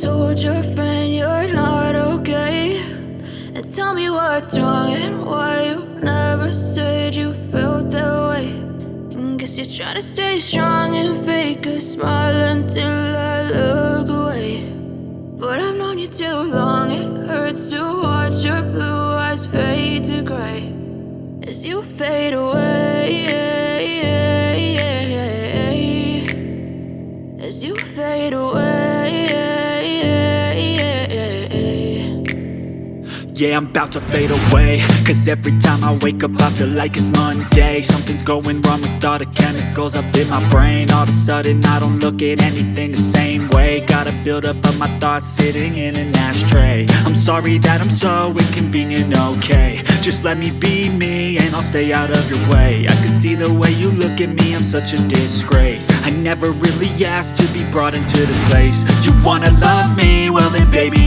told your friend you're not okay? And tell me what's wrong and why you never said you felt that way. And guess you're trying to stay strong and fake a smile until I look away. But I've known you too long, it hurts to watch your blue eyes fade to gray as you fade away, as you fade away. Yeah, I'm about to fade away, cause every time I wake up I feel like it's Monday. Something's going wrong with all the chemicals up in my brain. All of a sudden I don't look at anything the same way. Gotta build up of my thoughts sitting in an ashtray. I'm sorry that I'm so inconvenient, okay? Just let me be me and I'll stay out of your way. I can see the way you look at me, I'm such a disgrace. I never really asked to be brought into this place. You wanna love me